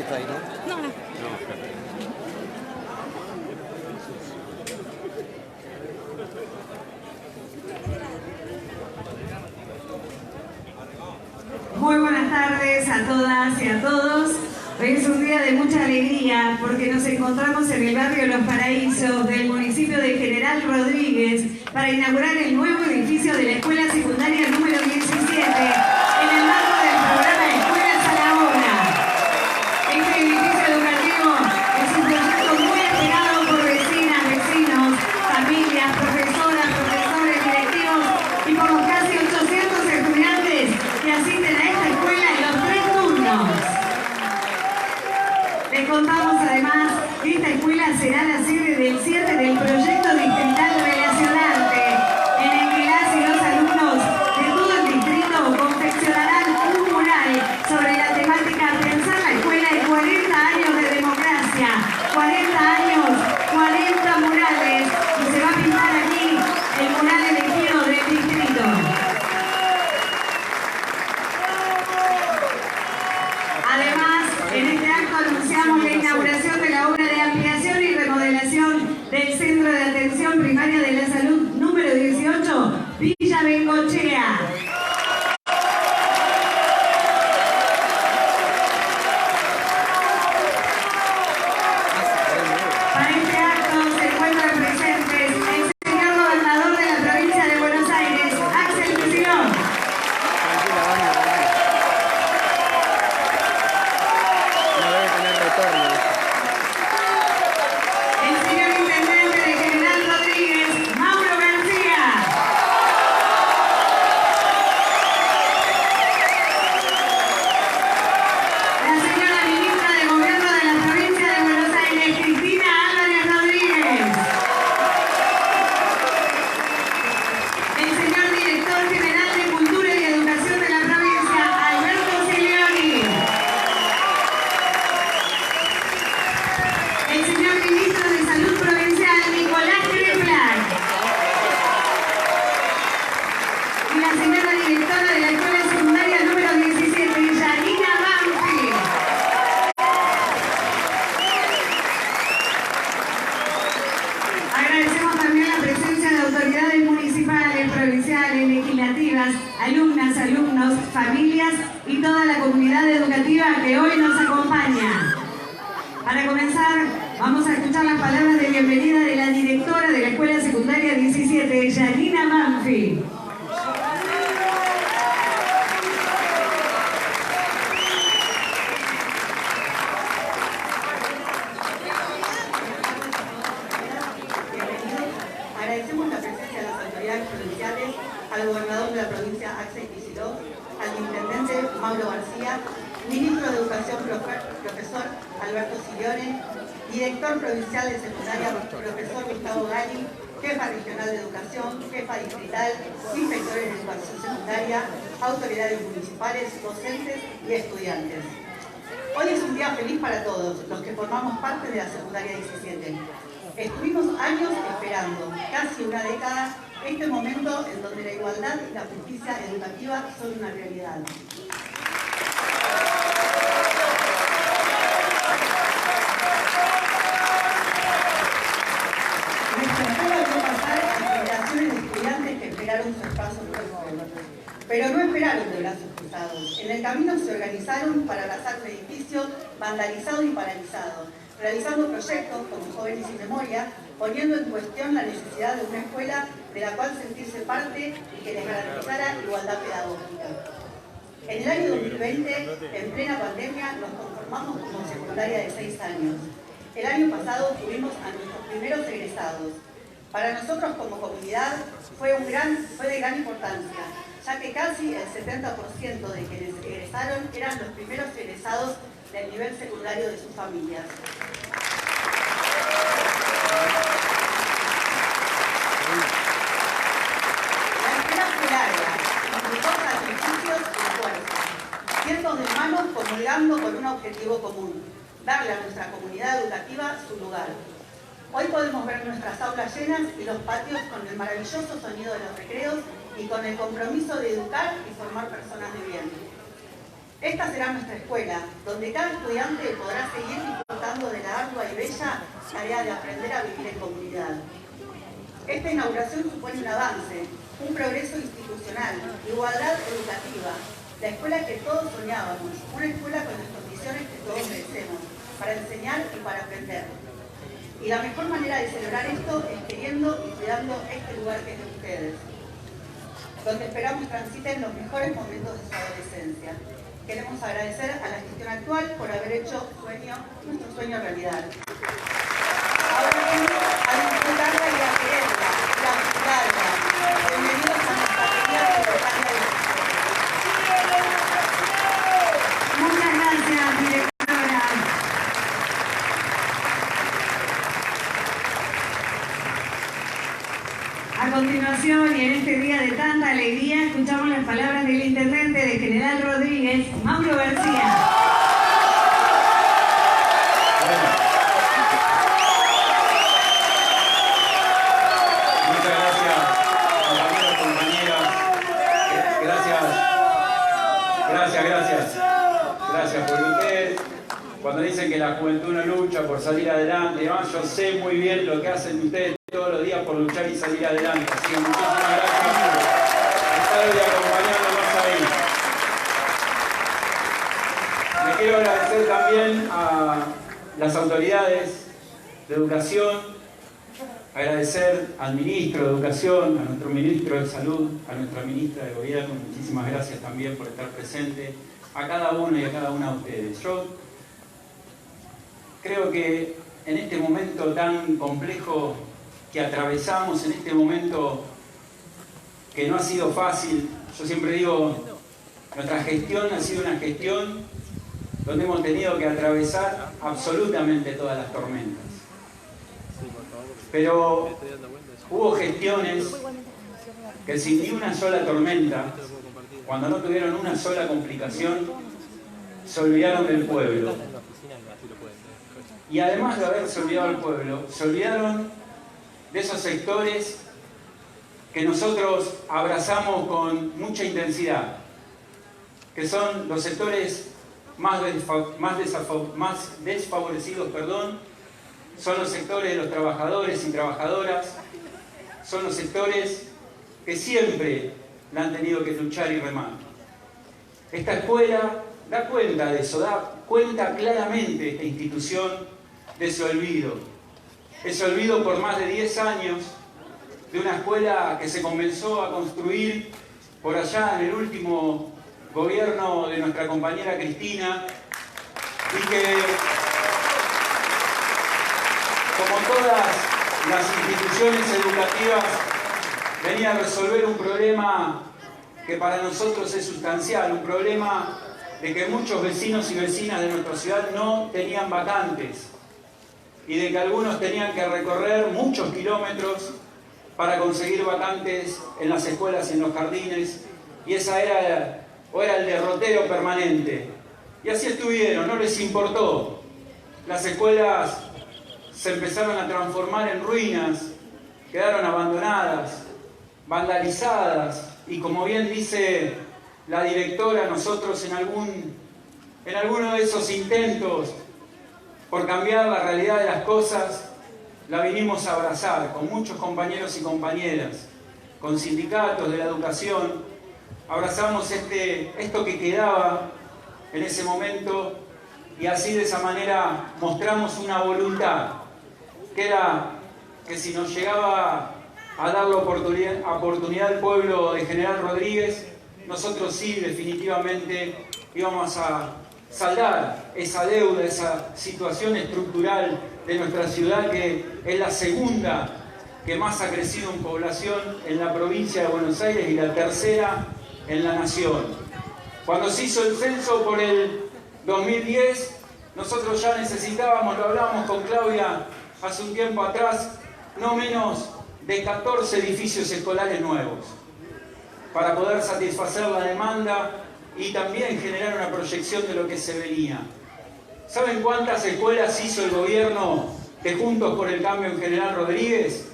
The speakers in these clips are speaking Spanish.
está ahí, ¿no? No. Muy buenas tardes a todas y a todos. Hoy es un día de mucha alegría porque nos encontramos en el barrio Los Paraísos del municipio de General Rodríguez para inaugurar el nuevo edificio de la Escuela Secundaria número 17 en el marco del programa Escuelas a la Hora. Este edificio educativo es un proyecto muy esperado por vecinas, vecinos, familias, profesoras, profesores, directivos y por los casi 800 estudiantes que asisten a esta escuela en los 3 turnos. Les contamos además que esta escuela será la sede del cierre del proyecto distrital relacionante, en el que las y los alumnos de todo el distrito confeccionarán un mural sobre la temática Pensar la escuela en 40 años de democracia. 40 años, 40 murales, y se va a pintar aquí el mural elegido del distrito. Además, en este acto anunciamos la inauguración de la obra de ampliación y remodelación del Centro de Atención Primaria de la Salud número 18, Villa Bengochea. Para este acto se encuentran presentes el señor gobernador de la provincia de Buenos Aires, Axel Kicillof. No debe tener retorno. El señor intendente de General Rodríguez, Mauro García. La señora ministra de Gobierno de la provincia de Buenos Aires, Cristina Álvarez Rodríguez. El señor director general de Cultura y Educación de la provincia, Alberto Siglioni. El señor ministro de Salud Provincial, Nicolás Kreplak. Y la señora directora de la Escuela Secundaria número 17, Yanina Banfi. Agradecemos también la presencia de autoridades municipales, provinciales, legislativas, alumnas, alumnos, familias y toda la comunidad educativa que hoy nos acompaña. Para comenzar, vamos a escuchar las palabras de bienvenida de la directora de la Escuela Secundaria 17, Yanina Banfi. Agradecemos la presencia de las autoridades provinciales, al gobernador de la provincia, Axel Kicillof, al intendente Mauro García, ministro de Educación, profesor Alberto Siglioni, director provincial de secundaria, profesor Gustavo Gali, jefa regional de educación, jefa distrital, inspectores de educación secundaria, autoridades municipales, docentes y estudiantes. Hoy es un día feliz para todos los que formamos parte de la secundaria 17. Estuvimos años esperando, casi una década, este momento en donde la igualdad y la justicia educativa son una realidad. Nuestra escuela vio pasar a generaciones de estudiantes que esperaron su espacio nuevo, pero no esperaron de brazos cruzados. En el camino se organizaron para abrazar un edificio vandalizado y paralizado, realizando proyectos como Jóvenes sin Memoria, poniendo en cuestión la necesidad de una escuela de la cual sentirse parte y que les garantizara igualdad pedagógica. En el año 2020, en plena pandemia, nos conformamos como secundaria de 6 años. El año pasado tuvimos a nuestros primeros egresados. Para nosotros como comunidad fue de gran importancia, ya que casi el 70% de quienes egresaron eran los primeros egresados del nivel secundario de sus familias. La espera fue larga, implicó sacrificios y esfuerzos, cientos de manos comulgando con un objetivo común: darle a nuestra comunidad educativa su lugar. Hoy podemos ver nuestras aulas llenas y los patios con el maravilloso sonido de los recreos y con el compromiso de educar y formar personas de bien. Esta será nuestra escuela, donde cada estudiante podrá seguir disfrutando de la ardua y bella tarea de aprender a vivir en comunidad. Esta inauguración supone un avance, un progreso institucional, igualdad educativa, la escuela que todos soñábamos, una escuela con las condiciones que todos merecemos, para enseñar y para aprender. Y la mejor manera de celebrar esto es queriendo y cuidando este lugar que es de ustedes, donde esperamos transiten los mejores momentos de su adolescencia. Queremos agradecer a la gestión actual por haber hecho nuestro sueño realidad. Ahora venimos a disfrutarla y a quererla, y a cuidarla. Bienvenidos a nuestra querida secretaria de Educación. Muchas gracias, directora. A continuación, y en este día de tanta alegría, escuchamos las palabras del intendente de General Rodríguez, Mauro García. Muchas gracias, compañeros, compañeras. Gracias, porque ustedes, cuando dicen que la juventud no lucha por salir adelante, ¿no? Yo sé muy bien lo que hacen ustedes todos los días por luchar y salir adelante. Así que muchísimas gracias por estar hoy acompañándonos ahí. Me quiero agradecer también a las autoridades de educación, agradecer al ministro de Educación, a nuestro ministro de Salud, a nuestra ministra de Gobierno. Muchísimas gracias también por estar presente, a cada uno y a cada una de ustedes. Yo creo que en este momento tan complejo que atravesamos, en este momento que no ha sido fácil, yo siempre digo, nuestra gestión ha sido una gestión donde hemos tenido que atravesar absolutamente todas las tormentas. Pero hubo gestiones que sin ni una sola tormenta, cuando no tuvieron una sola complicación, se olvidaron del pueblo. Y además de haberse olvidado del pueblo, se olvidaron de esos sectores que nosotros abrazamos con mucha intensidad, que son los sectores más desfavorecidos, son los sectores de los trabajadores y trabajadoras, son los sectores que siempre la han tenido que luchar y remar. Esta escuela da cuenta de eso, da cuenta claramente esta institución de ese olvido por más de 10 años de una escuela que se comenzó a construir por allá en el último gobierno de nuestra compañera Cristina y que, como todas las instituciones educativas, venía a resolver un problema que para nosotros es sustancial, un problema de que muchos vecinos y vecinas de nuestra ciudad no tenían vacantes y de que algunos tenían que recorrer muchos kilómetros para conseguir vacantes en las escuelas y en los jardines, y esa era el derrotero permanente. Y así estuvieron, no les importó. Las escuelas se empezaron a transformar en ruinas, quedaron abandonadas, vandalizadas, y como bien dice la directora, nosotros en alguno de esos intentos por cambiar la realidad de las cosas, la vinimos a abrazar con muchos compañeros y compañeras, con sindicatos de la educación. Abrazamos esto que quedaba en ese momento, y así de esa manera mostramos una voluntad, que era que si nos llegaba a dar la oportunidad al pueblo de General Rodríguez, nosotros sí definitivamente íbamos a saldar esa deuda, esa situación estructural de nuestra ciudad, que es la segunda que más ha crecido en población en la provincia de Buenos Aires y la tercera en la nación. Cuando se hizo el censo por el 2010, nosotros ya necesitábamos, lo hablábamos con Claudia hace un tiempo atrás, no menos de 14 edificios escolares nuevos para poder satisfacer la demanda y también generar una proyección de lo que se venía. ¿Saben cuántas escuelas hizo el gobierno de Juntos por el Cambio en General Rodríguez?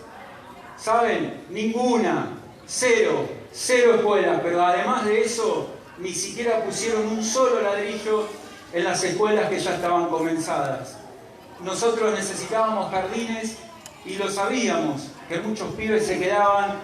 ¿Saben? Ninguna. Cero escuelas. Pero además de eso, ni siquiera pusieron un solo ladrillo en las escuelas que ya estaban comenzadas. Nosotros necesitábamos jardines y lo sabíamos, que muchos pibes se quedaban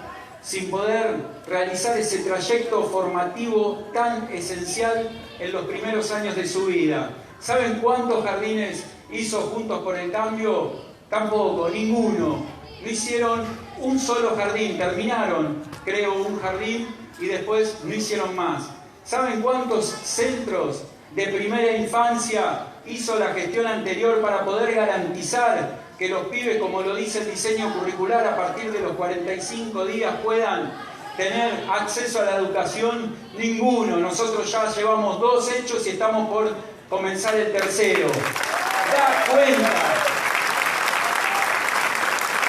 sin poder realizar ese trayecto formativo tan esencial en los primeros años de su vida. ¿Saben cuántos jardines hizo Juntos por el Cambio? Tampoco, ninguno. No hicieron un solo jardín, terminaron, creo, un jardín y después no hicieron más. ¿Saben cuántos centros de primera infancia hizo la gestión anterior para poder garantizar que los pibes, como lo dice el diseño curricular, a partir de los 45 días puedan tener acceso a la educación? Ninguno. Nosotros ya llevamos 2 hechos y estamos por comenzar el tercero. Da cuenta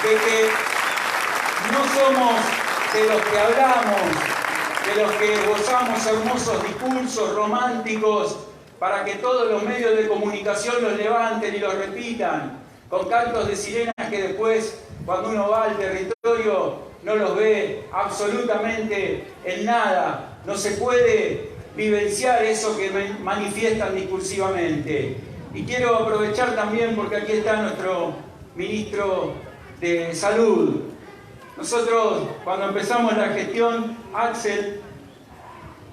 de que no somos de los que hablamos, de los que gozamos hermosos discursos románticos para que todos los medios de comunicación los levanten y los repitan, con cantos de sirenas que después, cuando uno va al territorio, no los ve absolutamente en nada. No se puede vivenciar eso que manifiestan discursivamente. Y quiero aprovechar también, porque aquí está nuestro ministro de Salud. Nosotros, cuando empezamos la gestión, Axel,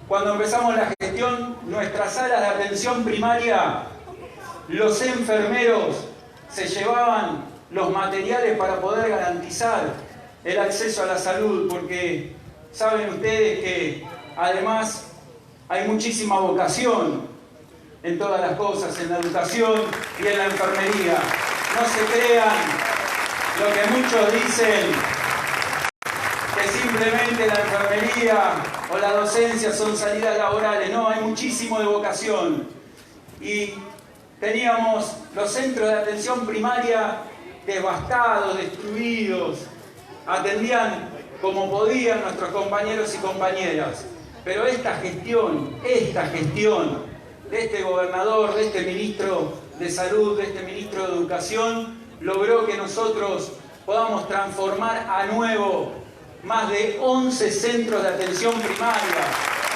cuando empezamos la gestión, nuestras salas de atención primaria, los enfermeros se llevaban los materiales para poder garantizar el acceso a la salud, porque saben ustedes que además hay muchísima vocación en todas las cosas, en la educación y en la enfermería. No se crean lo que muchos dicen, que simplemente la enfermería o la docencia son salidas laborales. No, hay muchísimo de vocación. Y teníamos los centros de atención primaria devastados, destruidos. Atendían como podían nuestros compañeros y compañeras. Pero esta gestión de este gobernador, de este ministro de Salud, de este ministro de Educación, logró que nosotros podamos transformar a nuevo más de 11 centros de atención primaria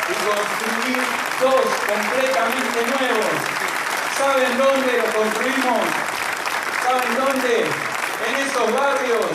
y construir 2 completamente nuevos. ¿Saben dónde los construimos? ¿Saben dónde? En esos barrios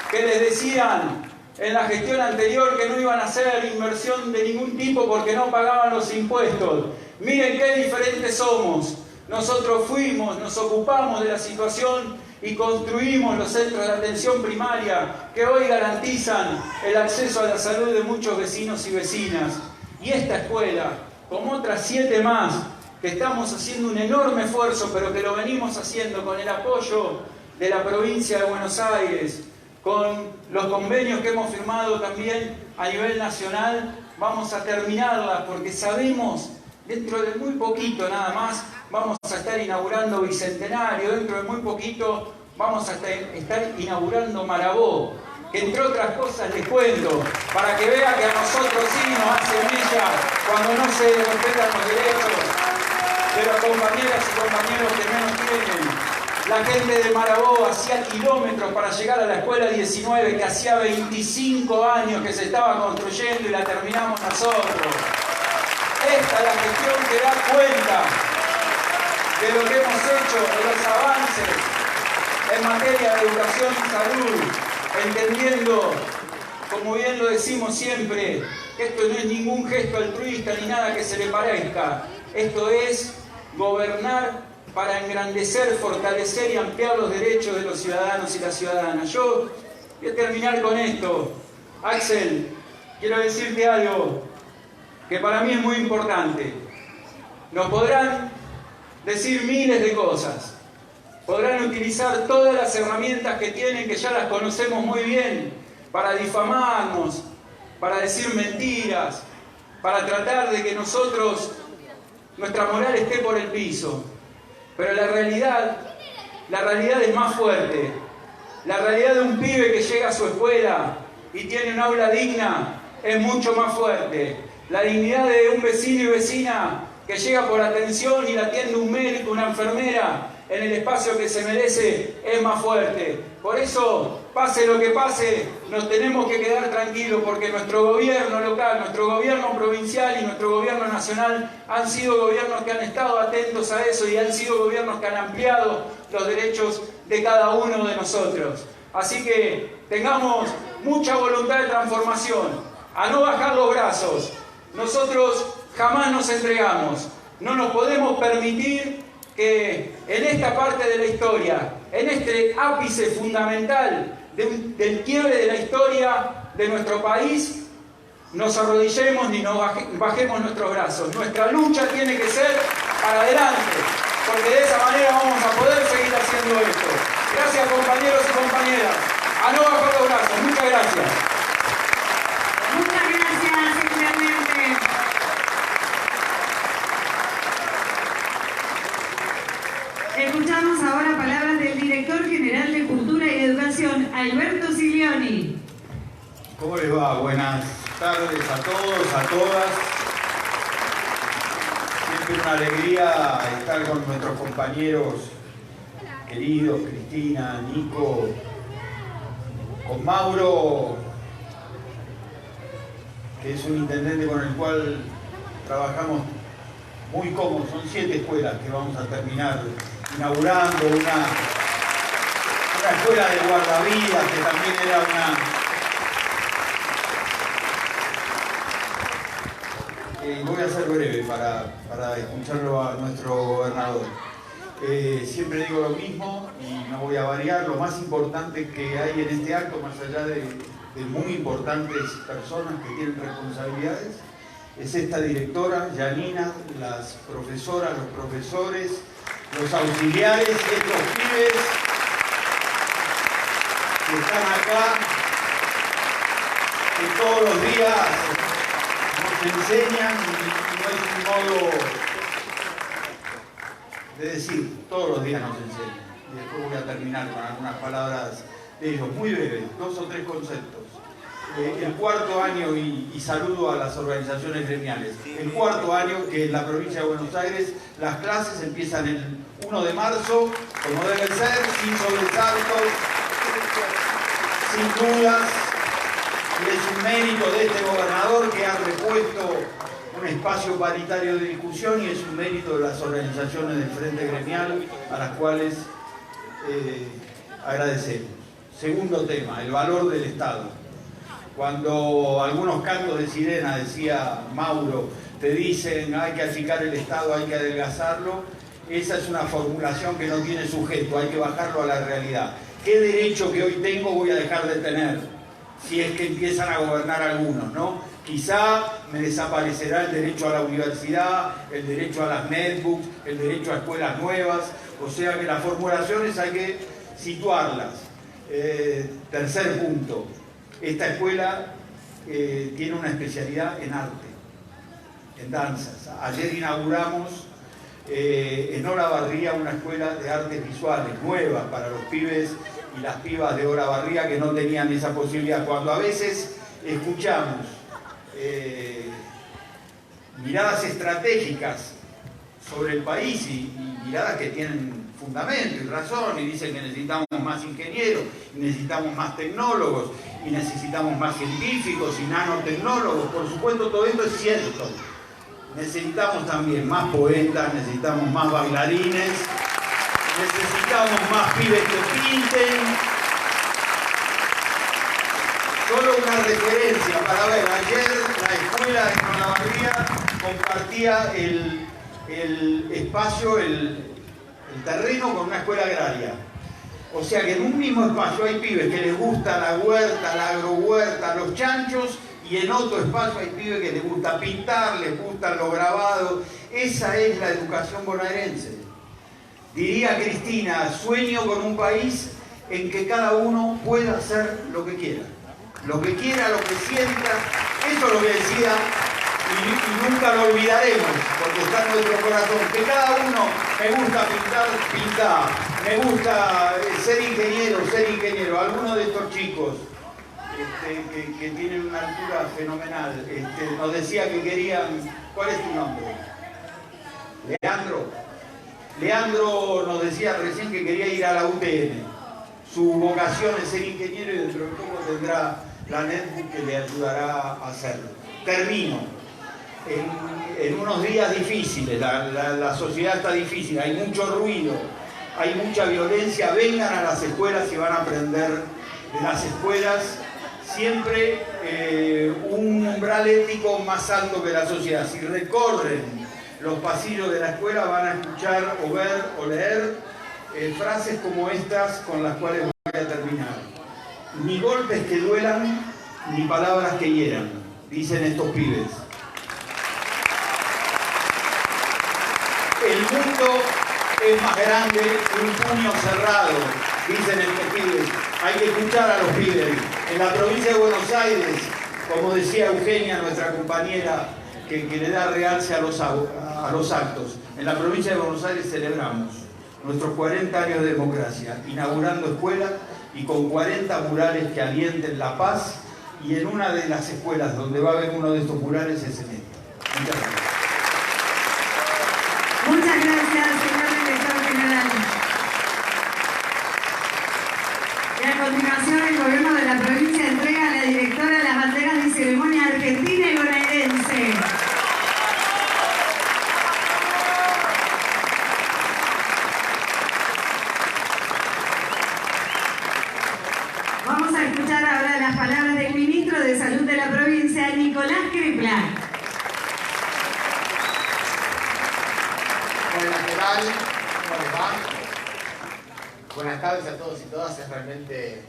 que les decían en la gestión anterior que no iban a hacer inversión de ningún tipo porque no pagaban los impuestos. Miren qué diferentes somos. Nosotros fuimos, nos ocupamos de la situación y construimos los centros de atención primaria que hoy garantizan el acceso a la salud de muchos vecinos y vecinas. Y esta escuela, como otras 7 más, que estamos haciendo un enorme esfuerzo, pero que lo venimos haciendo con el apoyo de la provincia de Buenos Aires, con los convenios que hemos firmado también a nivel nacional, vamos a terminarlas porque sabemos, dentro de muy poquito nada más, vamos a estar inaugurando Bicentenario, dentro de muy poquito vamos a estar inaugurando Marabó, que entre otras cosas les cuento, para que vean que a nosotros sí nos hacen mella cuando no se respetan los derechos de las compañeras y compañeros que menos tienen. La gente de Marabó hacía kilómetros para llegar a la escuela 19, que hacía 25 años que se estaba construyendo y la terminamos nosotros. Esta es la gestión que da cuenta de lo que hemos hecho, de los avances en materia de educación y salud, entendiendo, como bien lo decimos siempre, que esto no es ningún gesto altruista ni nada que se le parezca. Esto es gobernar para engrandecer, fortalecer y ampliar los derechos de los ciudadanos y las ciudadanas. Yo voy a terminar con esto. Axel, quiero decirte algo que para mí es muy importante. Nos podrán decir miles de cosas, podrán utilizar todas las herramientas que tienen, que ya las conocemos muy bien, para difamarnos, para decir mentiras, para tratar de que nuestra moral esté por el piso. Pero la realidad es más fuerte. La realidad de un pibe que llega a su escuela y tiene un aula digna es mucho más fuerte. La dignidad de un vecino y vecina que llega por atención y la atiende un médico, una enfermera, en el espacio que se merece, es más fuerte. Por eso pase lo que pase, nos tenemos que quedar tranquilos porque nuestro gobierno local, nuestro gobierno provincial y nuestro gobierno nacional han sido gobiernos que han estado atentos a eso y han sido gobiernos que han ampliado los derechos de cada uno de nosotros. Así que tengamos mucha voluntad de transformación, a no bajar los brazos. Nosotros jamás nos entregamos, no nos podemos permitir que en esta parte de la historia, en este ápice fundamental del quiebre de la historia de nuestro país, nos arrodillemos ni nos bajemos nuestros brazos. Nuestra lucha tiene que ser para adelante, porque de esa manera vamos a poder seguir haciendo esto. Gracias, compañeros y compañeras. A no bajar los brazos. Muchas gracias. Muchas gracias, intendente. Escuchamos ahora palabras del director general de Cultura y Educación, Alberto Siglioni. ¿Cómo les va? Buenas tardes a todos, a todas. Siempre una alegría estar con nuestros compañeros queridos, Cristina, Nico, con Mauro, que es un intendente con el cual trabajamos muy cómodos. Son 7 escuelas que vamos a terminar inaugurando, una escuela de guardavidas que también era voy a ser breve para escucharlo a nuestro gobernador. Siempre digo lo mismo y no voy a variar. Lo más importante que hay en este acto, más allá de muy importantes personas que tienen responsabilidades, es esta directora, Janina, las profesoras, los profesores, los auxiliares, estos pibes que están acá, que todos los días nos enseñan, y no es un modo de decir, todos los días nos enseñan. Y después voy a terminar con algunas palabras de ellos, muy breves, 2 o 3 conceptos. El cuarto año, y saludo a las organizaciones gremiales, el cuarto año que en la provincia de Buenos Aires las clases empiezan el 1 de marzo, como debe ser, sin sobresaltos, sin dudas, y es un mérito de este gobernador que ha repuesto un espacio paritario de discusión, y es un mérito de las organizaciones del Frente Gremial, a las cuales agradecemos. Segundo tema, el valor del Estado. Cuando algunos cantos de sirena, decía Mauro, te dicen hay que achicar el Estado, hay que adelgazarlo, esa es una formulación que no tiene sujeto, hay que bajarlo a la realidad. ¿Qué derecho que hoy tengo voy a dejar de tener si es que empiezan a gobernar algunos, ¿no? Quizá me desaparecerá el derecho a la universidad, el derecho a las netbooks, el derecho a escuelas nuevas, o sea que las formulaciones hay que situarlas. Tercer punto, esta escuela tiene una especialidad en arte, en danzas. Ayer inauguramos en Olavarría una escuela de artes visuales nueva para los pibes y las pibas de Olavarría que no tenían esa posibilidad. Cuando a veces escuchamos miradas estratégicas sobre el país y miradas que tienen fundamento y razón, y dicen que necesitamos más ingenieros, y necesitamos más tecnólogos, y necesitamos más científicos y nanotecnólogos, por supuesto todo esto es cierto. Necesitamos también más poetas, necesitamos más bailarines, necesitamos más pibes que pinten. Solo una referencia para ver, ayer la escuela de Olavarría compartía el espacio, el terreno con una escuela agraria. O sea que en un mismo espacio hay pibes que les gusta la huerta, la agrohuerta, los chanchos, y en otro espacio hay pibes que les gusta pintar, les gustan los grabados. Esa es la educación bonaerense. Diría Cristina, sueño con un país en que cada uno pueda hacer lo que quiera, lo que sienta. Eso es lo que decía, y nunca lo olvidaremos, porque está en nuestro corazón, que cada uno, me gusta pintar, me gusta ser ingeniero. Algunos de estos chicos que tienen una altura fenomenal, nos decía que querían. ¿Cuál es tu nombre? Leandro nos decía recién que quería ir a la UTN. Su vocación es ser ingeniero y dentro de poco tendrá la netbook que le ayudará a hacerlo. Termino. En unos días difíciles, la sociedad está difícil, hay mucho ruido, hay mucha violencia. Vengan a las escuelas y van a aprender de las escuelas siempre un umbral ético más alto que la sociedad. Si recorren los pasillos de la escuela van a escuchar o ver o leer frases como estas con las cuales voy a terminar. Ni golpes que duelan, ni palabras que hieran, dicen estos pibes. El mundo es más grande que un puño cerrado, dicen estos pibes. Hay que escuchar a los pibes. En la provincia de Buenos Aires, como decía Eugenia, nuestra compañera, que le da realce a los actos, en la provincia de Buenos Aires celebramos nuestros 40 años de democracia, inaugurando escuelas y con 40 murales que alienten la paz, y en una de las escuelas donde va a haber uno de estos murales es en esta. Muchas gracias. Muchas gracias, señor director general. Y a continuación, el gobierno de la provincia entrega a la directora las banderas de ceremonia argentina y bonaerense. Vamos a escuchar ahora las palabras del ministro de Salud de la provincia, Nicolás Cripla. Hola, ¿qué tal? ¿Cómo les va? Buenas tardes a todos y todas. Es realmente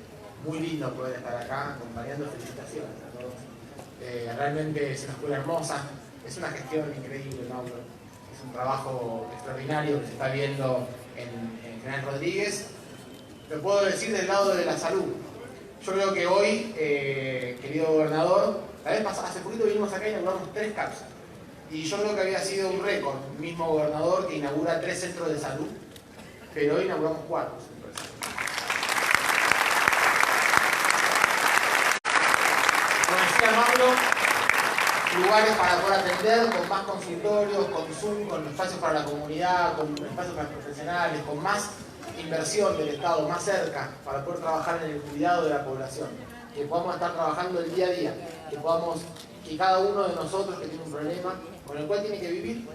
muy lindo poder estar acá acompañando. Felicitaciones a todos. Realmente es una escuela hermosa, es una gestión increíble, ¿no? Es un trabajo extraordinario que se está viendo en General Rodríguez. Lo puedo decir del lado de la salud. Yo creo que hoy, querido gobernador, la vez pasada, hace poquito vinimos acá y inauguramos 3 CAPS. Y yo creo que había sido un récord, el mismo gobernador que inaugura 3 centros de salud, pero hoy inauguramos 4 centros de salud. Como decía Mauro, lugares para poder atender, con más consultorios, con Zoom, con espacios para la comunidad, con espacios para los profesionales, con más inversión del Estado, más cerca, para poder trabajar en el cuidado de la población. Que podamos estar trabajando el día a día, que cada uno de nosotros que tiene un problema con el cual tiene que vivir,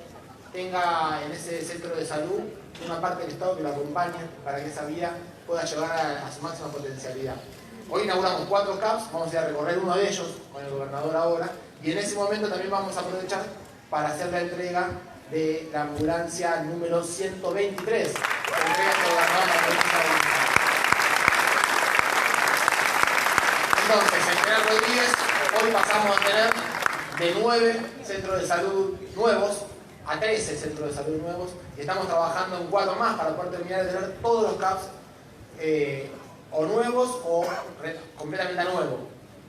tenga en ese centro de salud una parte del Estado que lo acompañe para que esa vida pueda llegar a su máxima potencialidad. Hoy inauguramos 4 CAPS, vamos a ir a recorrer uno de ellos con el gobernador ahora, y en ese momento también vamos a aprovechar para hacer la entrega de la ambulancia número 123, que entrega el gobernador de la provincia de Buenos Aires. Entonces, en General Rodríguez, hoy pasamos a tener de 9 centros de salud nuevos a 13 centros de salud nuevos, y estamos trabajando en 4 más para poder terminar de tener todos los CAPS o nuevos o completamente nuevos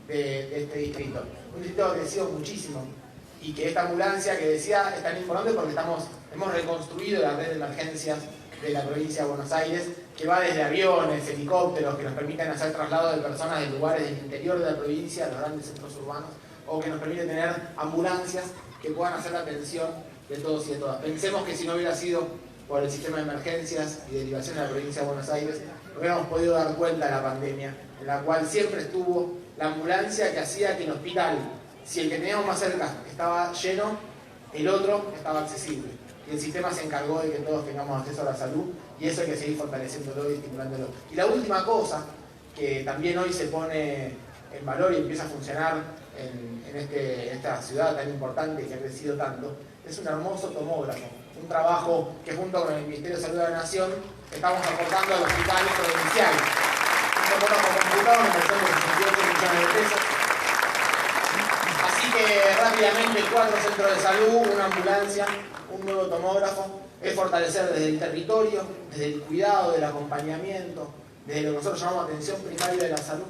de este distrito. Un distrito que ha crecido muchísimo y que esta ambulancia que decía es tan importante porque hemos reconstruido la red de emergencias de la provincia de Buenos Aires, que va desde aviones, helicópteros que nos permiten hacer traslado de personas de lugares del interior de la provincia a los grandes centros urbanos, o que nos permite tener ambulancias que puedan hacer la atención de todos y de todas. Pensemos que si no hubiera sido por el sistema de emergencias y derivación de la provincia de Buenos Aires, no hubiéramos podido dar cuenta de la pandemia, en la cual siempre estuvo la ambulancia que hacía que el hospital, si el que teníamos más cerca estaba lleno, el otro estaba accesible. Y el sistema se encargó de que todos tengamos acceso a la salud, y eso hay que seguir fortaleciéndolo y estimulándolo. Y la última cosa, que también hoy se pone en valor y empieza a funcionar en esta ciudad tan importante que ha crecido tanto, es un hermoso tomógrafo. Un trabajo que junto con el Ministerio de Salud de la Nación estamos aportando al hospital provincial. Un tomógrafo computado, una inversión de 68 millones de pesos. Así que rápidamente 4 centros de salud, una ambulancia, un nuevo tomógrafo, es fortalecer desde el territorio, desde el cuidado, del acompañamiento, desde lo que nosotros llamamos atención primaria de la salud.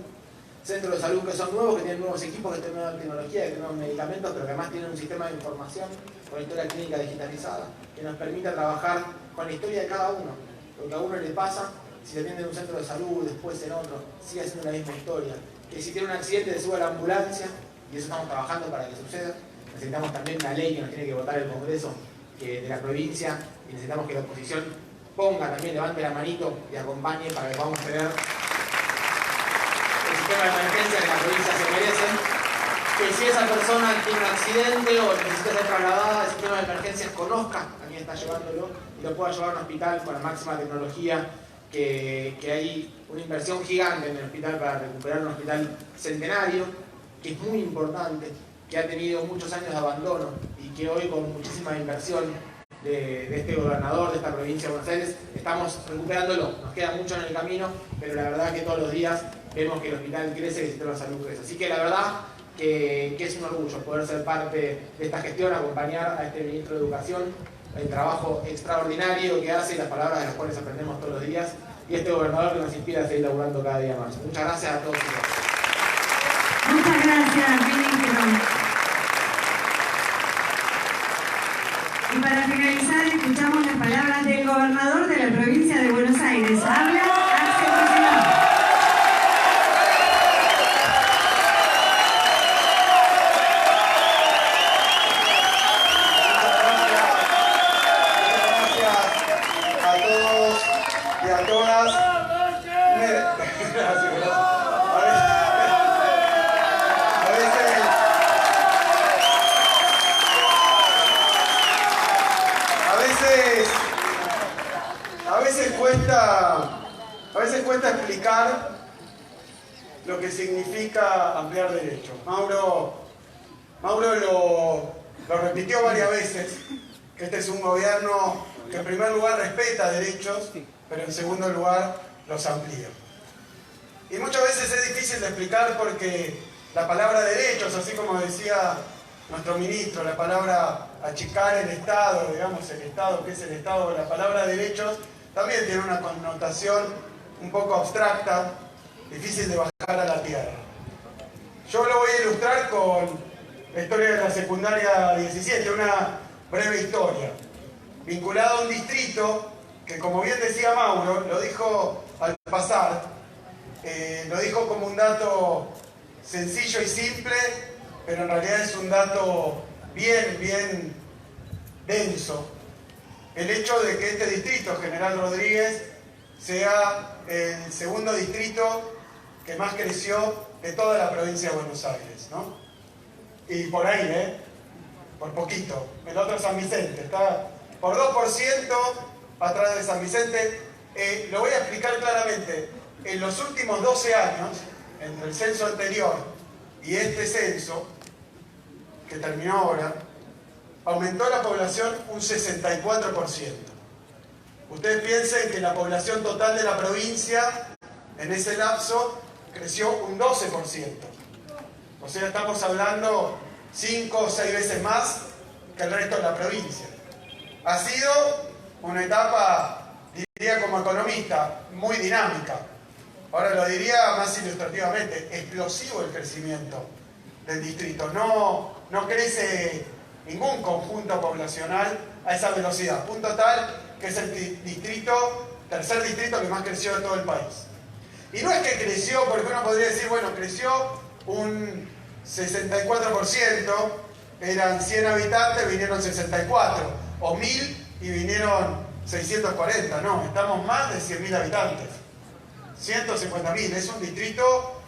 Centros de salud que son nuevos, que tienen nuevos equipos, que tienen nueva tecnología, que tienen nuevos medicamentos, pero que además tienen un sistema de información con historia clínica digitalizada, que nos permite trabajar con la historia de cada uno. Lo que a uno le pasa, si se atiende en un centro de salud, después en otro, sigue siendo la misma historia. Que si tiene un accidente, se sube a la ambulancia, y eso estamos trabajando para que suceda. Necesitamos también una ley que nos tiene que votar el Congreso de la provincia, y necesitamos que la oposición ponga también, levante la manito y acompañe para que podamos tener sistema de emergencia que la provincia se merece. Que si esa persona tiene un accidente o necesita ser trasladada, el sistema de emergencias conozca a quién está llevándolo y lo pueda llevar a un hospital con la máxima tecnología, que hay una inversión gigante en el hospital para recuperar un hospital centenario, que es muy importante, que ha tenido muchos años de abandono y que hoy con muchísima inversión de este gobernador de esta provincia de Buenos Aires estamos recuperándolo. Nos queda mucho en el camino, pero la verdad que todos los días vemos que el hospital crece y el sistema de salud crece. Así que la verdad que es un orgullo poder ser parte de esta gestión, acompañar a este ministro de Educación, el trabajo extraordinario que hace y las palabras de las cuales aprendemos todos los días, y este gobernador que nos inspira a seguir laburando cada día más. Muchas gracias a todos y todas. Muchas gracias, ministro. Y para finalizar, escuchamos las palabras del gobernador de la provincia de Buenos Aires. Habla Axel Kicillof. A veces cuesta explicar lo que significa ampliar derechos. Mauro lo repitió varias veces, que este es un gobierno que en primer lugar respeta derechos, pero en segundo lugar los amplía. Y muchas veces es difícil de explicar porque la palabra derechos, así como decía nuestro ministro, la palabra achicar el Estado, digamos el Estado, que es el Estado, la palabra derechos, también tiene una connotación un poco abstracta, difícil de bajar a la tierra. Yo lo voy a ilustrar con la historia de la secundaria 17, una breve historia, vinculada a un distrito que, como bien decía Mauro, lo dijo al pasar, lo dijo como un dato sencillo y simple, pero en realidad es un dato bien denso. El hecho de que este distrito, General Rodríguez, sea el segundo distrito que más creció de toda la provincia de Buenos Aires, ¿no? Y por ahí, por poquito. El otro es San Vicente, está por 2% atrás de San Vicente. Lo voy a explicar claramente. En los últimos 12 años, entre el censo anterior y este censo, que terminó ahora, aumentó la población un 64%. Ustedes piensen que la población total de la provincia, en ese lapso, creció un 12%. O sea, estamos hablando 5 o 6 veces más que el resto de la provincia. Ha sido una etapa, diría como economista, muy dinámica. Ahora lo diría más ilustrativamente, explosivo el crecimiento del distrito. No crece ningún conjunto poblacional a esa velocidad. Punto tal que es el tercer distrito que más creció de todo el país. Y no es que creció, porque uno podría decir, bueno, creció un 64%, eran 100 habitantes, vinieron 64, o 1000 y vinieron 640. No, estamos más de 100.000 habitantes. 150.000, es un distrito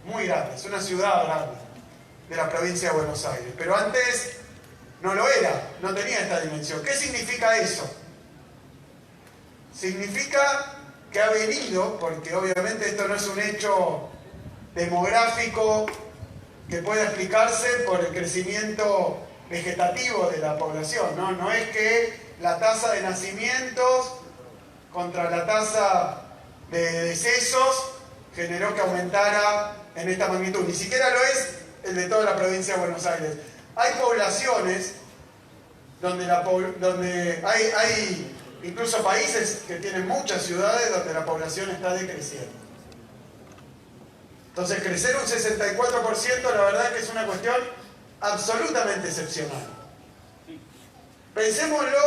muy grande, es una ciudad grande de la provincia de Buenos Aires. Pero antes no lo era, no tenía esta dimensión. ¿Qué significa eso? Significa que ha venido, porque obviamente esto no es un hecho demográfico que pueda explicarse por el crecimiento vegetativo de la población, ¿no? No es que la tasa de nacimientos contra la tasa de decesos generó que aumentara en esta magnitud. Ni siquiera lo es el de toda la provincia de Buenos Aires. Hay poblaciones donde hay incluso países que tienen muchas ciudades donde la población está decreciendo. Entonces, crecer un 64%, la verdad es que es una cuestión absolutamente excepcional. Pensémoslo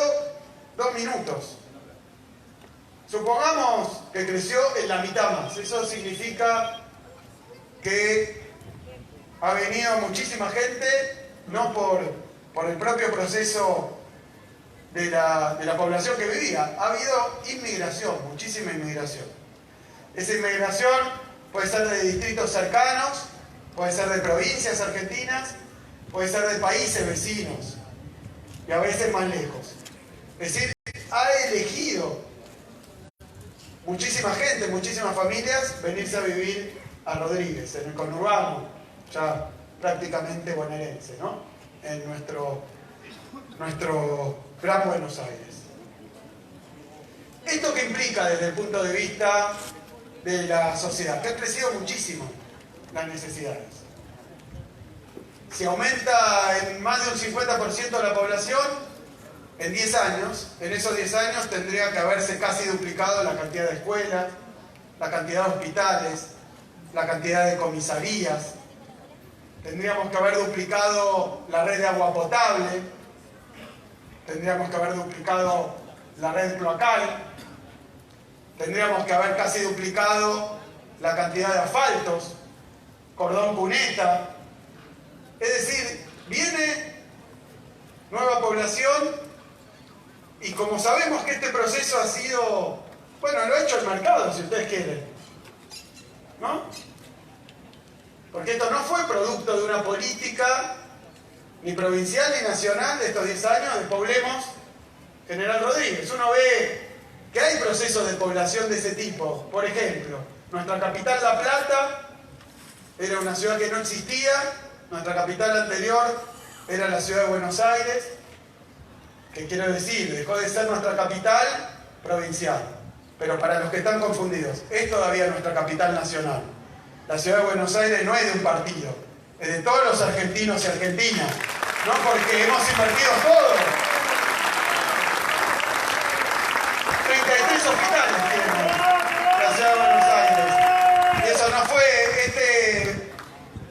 2 minutos. Supongamos que creció en la mitad más. Eso significa que ha venido muchísima gente, no por el propio proceso de la población que vivía. Ha habido inmigración, muchísima inmigración. Esa inmigración puede ser de distritos cercanos, puede ser de provincias argentinas, puede ser de países vecinos y a veces más lejos. Es decir, ha elegido muchísima gente, muchísimas familias venirse a vivir a Rodríguez, en el conurbano, ya prácticamente bonaerense, ¿no? En nuestro Gran Buenos Aires. ¿Esto qué implica desde el punto de vista de la sociedad? Que ha crecido muchísimo las necesidades. Si aumenta en más de un 50% la población, en 10 años, en esos 10 años tendría que haberse casi duplicado la cantidad de escuelas, la cantidad de hospitales, la cantidad de comisarías. Tendríamos que haber duplicado la red de agua potable, tendríamos que haber duplicado la red cloacal, tendríamos que haber casi duplicado la cantidad de asfaltos, cordón cuneta. Es decir, viene nueva población y como sabemos que este proceso ha sido, bueno, lo ha hecho el mercado, si ustedes quieren, ¿no? Porque esto no fue producto de una política ni provincial ni nacional de estos 10 años de Poblemos General Rodríguez. Uno ve que hay procesos de población de ese tipo. Por ejemplo, nuestra capital, La Plata, era una ciudad que no existía. Nuestra capital anterior era la ciudad de Buenos Aires. ¿Qué quiero decir? Dejó de ser nuestra capital provincial. Pero para los que están confundidos, es todavía nuestra capital nacional. La ciudad de Buenos Aires no es de un partido, es de todos los argentinos y argentinas. No porque hemos invertido todo. 33 hospitales tiene la ciudad de Buenos Aires. Y eso no fue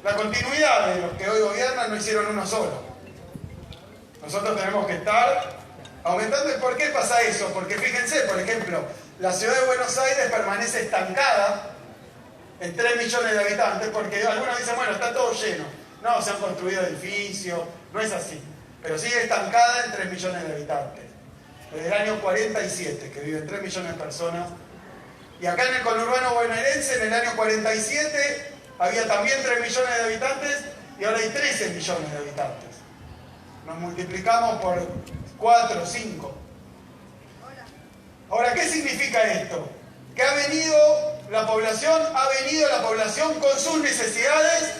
la continuidad de los que hoy gobiernan, no hicieron uno solo. Nosotros tenemos que estar aumentando. ¿Y por qué pasa eso? Porque fíjense, por ejemplo, la ciudad de Buenos Aires permanece estancada en 3 millones de habitantes, porque algunos dicen, bueno, está todo lleno. No, se han construido edificios, no es así. Pero sigue estancada en 3 millones de habitantes. Desde el año 47, que viven 3 millones de personas. Y acá en el conurbano bonaerense, en el año 47, había también 3 millones de habitantes y ahora hay 13 millones de habitantes. Nos multiplicamos por 4 o 5. Ahora, ¿qué significa esto? Que ha venido la población con sus necesidades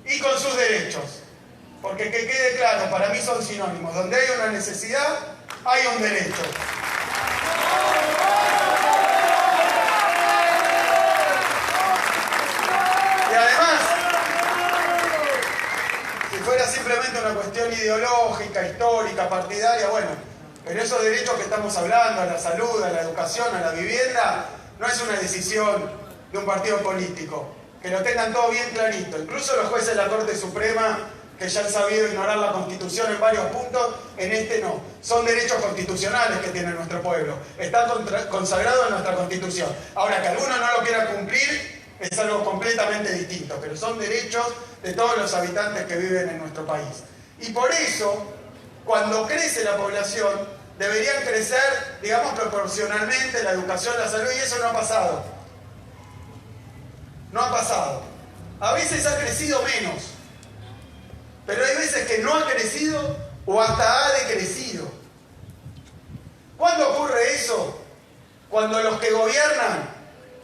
y con sus derechos. Porque que quede claro, para mí son sinónimos. Donde hay una necesidad, hay un derecho. Y además, si fuera simplemente una cuestión ideológica, histórica, partidaria, bueno, pero esos derechos que estamos hablando, a la salud, a la educación, a la vivienda, no es una decisión de un partido político. Que lo tengan todo bien clarito. Incluso los jueces de la Corte Suprema, que ya han sabido ignorar la Constitución en varios puntos, en este no. Son derechos constitucionales que tiene nuestro pueblo. Están consagrados en nuestra Constitución. Ahora, que alguno no lo quiera cumplir es algo completamente distinto, pero son derechos de todos los habitantes que viven en nuestro país. Y por eso, cuando crece la población, deberían crecer, digamos, proporcionalmente la educación, la salud, y eso no ha pasado. No ha pasado. A veces ha crecido menos, pero hay veces que no ha crecido o hasta ha decrecido. ¿Cuándo ocurre eso? Cuando los que gobiernan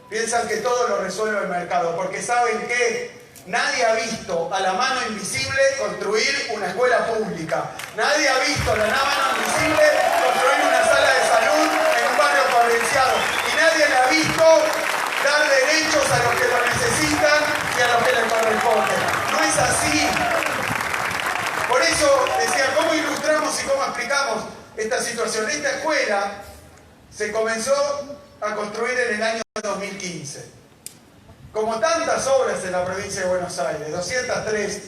piensan que todo lo resuelve el mercado, porque saben que nadie ha visto a la mano invisible construir una escuela pública. Nadie ha visto a la mano invisible construir una sala de salud en un barrio provinciano. Y nadie le ha visto dar derechos a los que lo necesitan y a los que les corresponden. No es así. Por eso decía, ¿cómo ilustramos y cómo explicamos esta situación? Esta escuela se comenzó a construir en el año 2015. Como tantas obras en la provincia de Buenos Aires, 203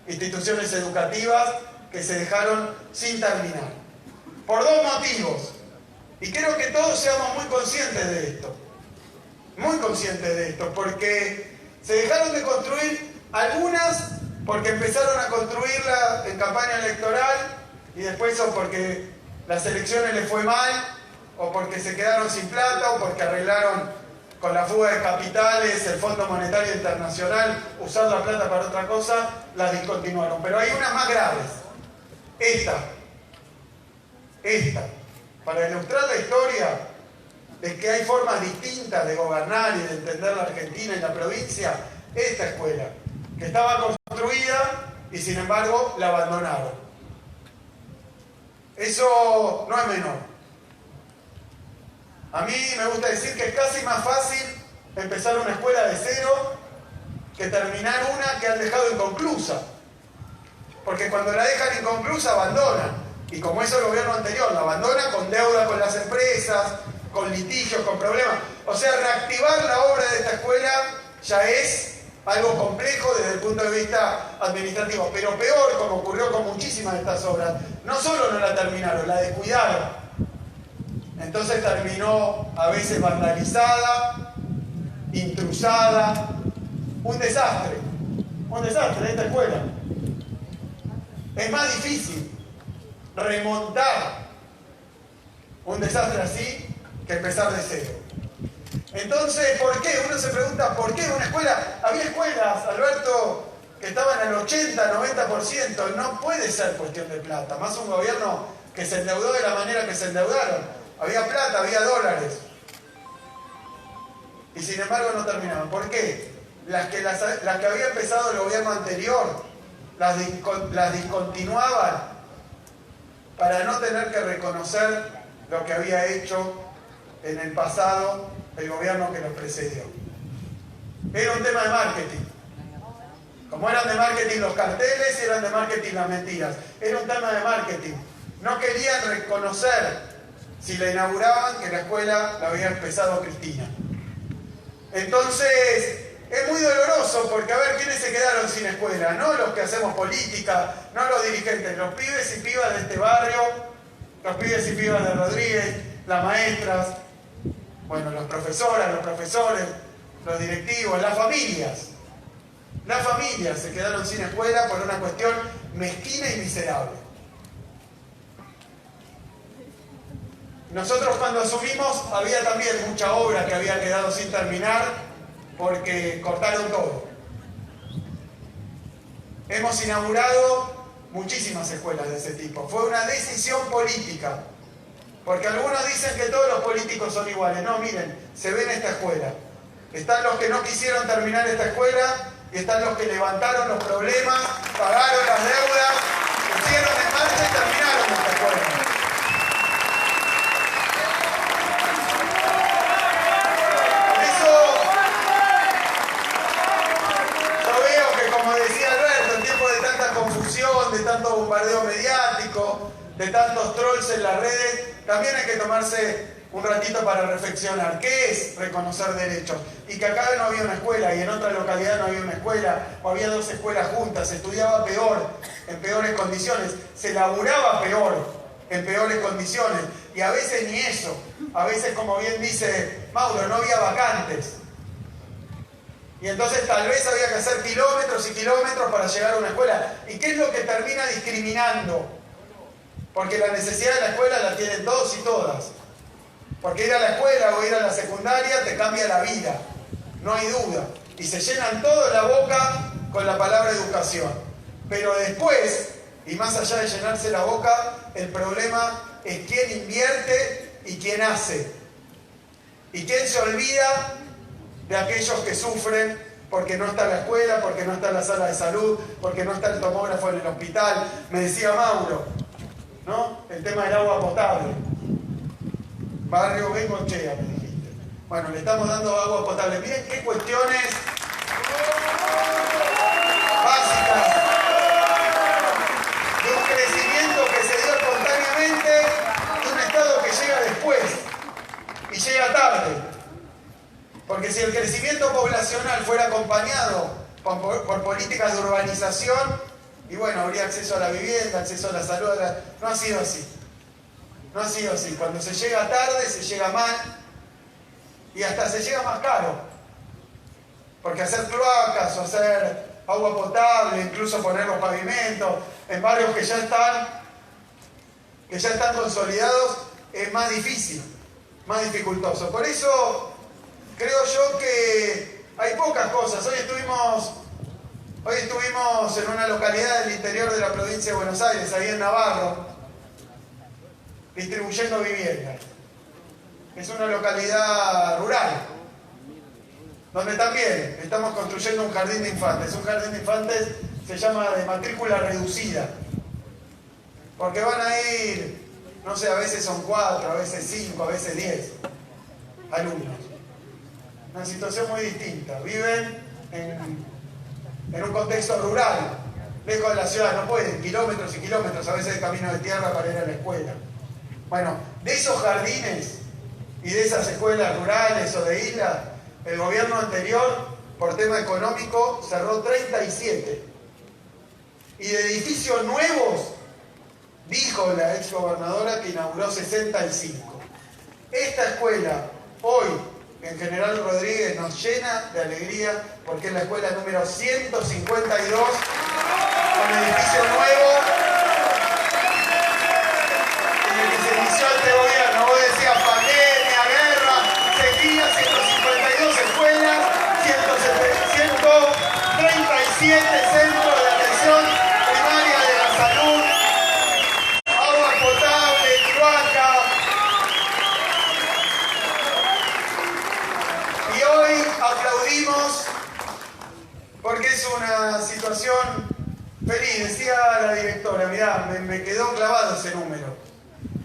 instituciones educativas que se dejaron sin terminar. Por 2 motivos. Y creo que todos seamos muy conscientes de esto. Muy conscientes de esto, porque se dejaron de construir algunas porque empezaron a construirla en campaña electoral y después o porque las elecciones les fue mal o porque se quedaron sin plata o porque arreglaron con la fuga de capitales, el Fondo Monetario Internacional, usar la plata para otra cosa, las discontinuaron. Pero hay unas más graves. Esta. Para ilustrar la historia de que hay formas distintas de gobernar y de entender la Argentina y la provincia, esta escuela, que estaba construida y sin embargo la abandonaron. Eso no es menor. A mí me gusta decir que es casi más fácil empezar una escuela de cero que terminar una que han dejado inconclusa. Porque cuando la dejan inconclusa abandonan. Y como hizo el gobierno anterior, la abandona con deuda con las empresas, con litigios, con problemas. O sea, reactivar la obra de esta escuela ya es algo complejo desde el punto de vista administrativo. Pero peor, como ocurrió con muchísimas de estas obras, no solo no la terminaron, la descuidaron. Entonces terminó a veces vandalizada, intrusada, un desastre esta escuela. Es más difícil remontar un desastre así que empezar de cero. Entonces, ¿por qué? Uno se pregunta, ¿por qué una escuela? Había escuelas, Alberto, que estaban al 80, 90%. No puede ser cuestión de plata. Más un gobierno que se endeudó de la manera que se endeudaron. Había plata, había dólares. Y sin embargo no terminaban. ¿Por qué? Las que había empezado el gobierno anterior, las discontinuaban para no tener que reconocer lo que había hecho en el pasado el gobierno que nos precedió. Era un tema de marketing. Como eran de marketing los carteles, eran de marketing las mentiras. Era un tema de marketing. No querían reconocer, si la inauguraban, que la escuela la había empezado Cristina. Entonces, es muy doloroso porque, a ver, ¿quiénes se quedaron sin escuela? No los que hacemos política, no los dirigentes, los pibes y pibas de este barrio, los pibes y pibas de Rodríguez, las maestras, bueno, las profesoras, los profesores, los directivos, las familias. Las familias se quedaron sin escuela por una cuestión mezquina y miserable. Nosotros cuando asumimos había también mucha obra que había quedado sin terminar porque cortaron todo. Hemos inaugurado muchísimas escuelas de ese tipo. Fue una decisión política. Porque algunos dicen que todos los políticos son iguales. No, miren, se ve en esta escuela. Están los que no quisieron terminar esta escuela y están los que levantaron los problemas, pagaron las deudas, pusieron en marcha y terminaron esta escuela. Por eso, yo veo que, como decía Alberto, en tiempos de tanta confusión, de tanto bombardeo mediático, de tantos trolls en las redes, también hay que tomarse un ratito para reflexionar. ¿Qué es reconocer derechos? Y que acá no había una escuela y en otra localidad no había una escuela, o había dos escuelas juntas, se estudiaba peor, en peores condiciones, se laburaba peor, en peores condiciones, y a veces ni eso. A veces, como bien dice Mauro, no había vacantes. Y entonces tal vez había que hacer kilómetros y kilómetros para llegar a una escuela. ¿Y qué es lo que termina discriminando? Porque la necesidad de la escuela la tienen todos y todas. Porque ir a la escuela o ir a la secundaria te cambia la vida, no hay duda. Y se llenan todo la boca con la palabra educación. Pero después, y más allá de llenarse la boca, el problema es quién invierte y quién hace. Y quién se olvida de aquellos que sufren porque no está la escuela, porque no está la sala de salud, porque no está el tomógrafo en el hospital. Me decía Mauro, ¿no? El tema del agua potable. Barrio Bengochea, me dijiste. Bueno, le estamos dando agua potable. Miren qué cuestiones básicas de un crecimiento que se dio espontáneamente, de un Estado que llega después y llega tarde. Porque si el crecimiento poblacional fuera acompañado por políticas de urbanización, y bueno, habría acceso a la vivienda, acceso a la salud, no ha sido así. No ha sido así. Cuando se llega tarde, se llega mal y hasta se llega más caro. Porque hacer cloacas o hacer agua potable, incluso poner los pavimentos en barrios que ya están consolidados, es más difícil, más dificultoso. Por eso creo yo que hay pocas cosas. Hoy estuvimos en una localidad del interior de la provincia de Buenos Aires, ahí en Navarro, distribuyendo viviendas. Es una localidad rural, donde también estamos construyendo un jardín de infantes. Un jardín de infantes se llama de matrícula reducida, porque van a ir, no sé, a veces son 4, a veces 5, a veces 10 alumnos. Una situación muy distinta. Viven en un contexto rural, lejos de la ciudad, no pueden, kilómetros y kilómetros, a veces de camino de tierra para ir a la escuela. Bueno, de esos jardines y de esas escuelas rurales o de islas, el gobierno anterior, por tema económico, cerró 37. Y de edificios nuevos, dijo la exgobernadora que inauguró 65. Esta escuela, hoy, en General Rodríguez, nos llena de alegría porque es la escuela número 152, con edificio nuevo, en el que se inició este gobierno. Vos decías pandemia, guerra, sequía, 152 escuelas, 137 centros de atención primaria de la salud, agua potable, cloaca. Y hoy aplaudimos porque es una situación feliz. Decía la directora, mirá, me quedó clavado ese número.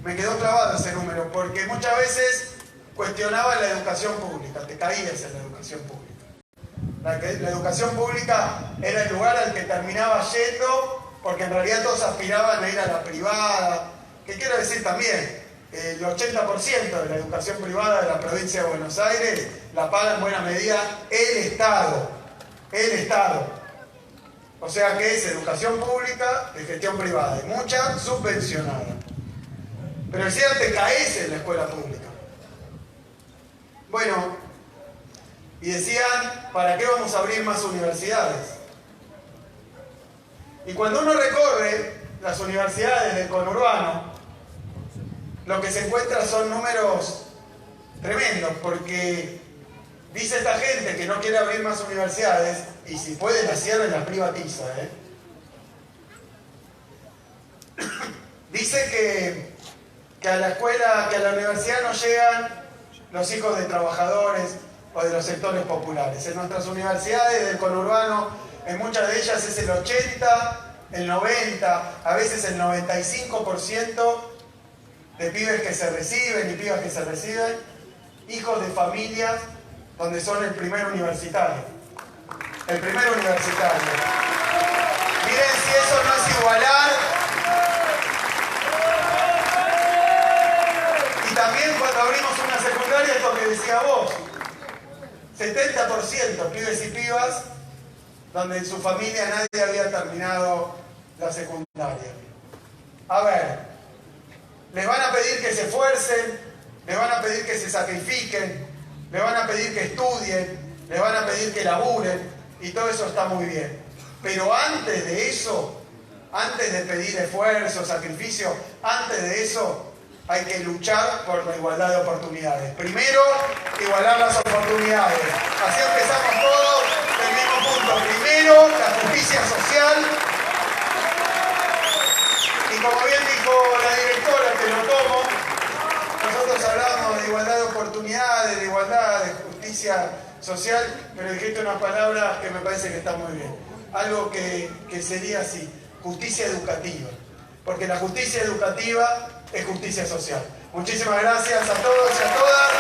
Me quedó clavado ese número porque muchas veces cuestionaba la educación pública, te caías en la educación pública. La educación pública era el lugar al que terminaba yendo porque en realidad todos aspiraban a ir a la privada. Que quiero decir también, el 80% de la educación privada de la provincia de Buenos Aires la paga en buena medida el Estado. El Estado. O sea que es educación pública de gestión privada y mucha subvencionada. Pero el cierto te caes en la escuela pública. Bueno, y decían, ¿para qué vamos a abrir más universidades? Y cuando uno recorre las universidades del conurbano, lo que se encuentra son números tremendos, porque dice esta gente que no quiere abrir más universidades, y si puede las cierra y las privatiza, Dice que a la escuela, que a la universidad no llegan los hijos de trabajadores o de los sectores populares. En nuestras universidades del conurbano, en muchas de ellas es el 80, el 90, a veces el 95% de pibes que se reciben y pibas que se reciben, hijos de familias donde son el primer universitario. El primer universitario. Miren si eso no es igualar. Y también cuando abrimos una secundaria, esto que decía vos, 70% pibes y pibas donde en su familia nadie había terminado la secundaria. A ver, les van a pedir que se esfuercen, les van a pedir que se sacrifiquen, les van a pedir que estudien, les van a pedir que laburen, y todo eso está muy bien. Pero antes de eso, antes de pedir esfuerzo, sacrificio, antes de eso, hay que luchar por la igualdad de oportunidades. Primero, igualar las oportunidades. Así empezamos todos del mismo punto. Primero, la justicia social. Y como bien dijo la directora, que lo tomo, nosotros hablábamos de igualdad de oportunidades, de igualdad, de justicia social, pero dijiste una palabra que me parece que está muy bien. Algo que sería así, justicia educativa. Porque la justicia educativa es justicia social. Muchísimas gracias a todos y a todas.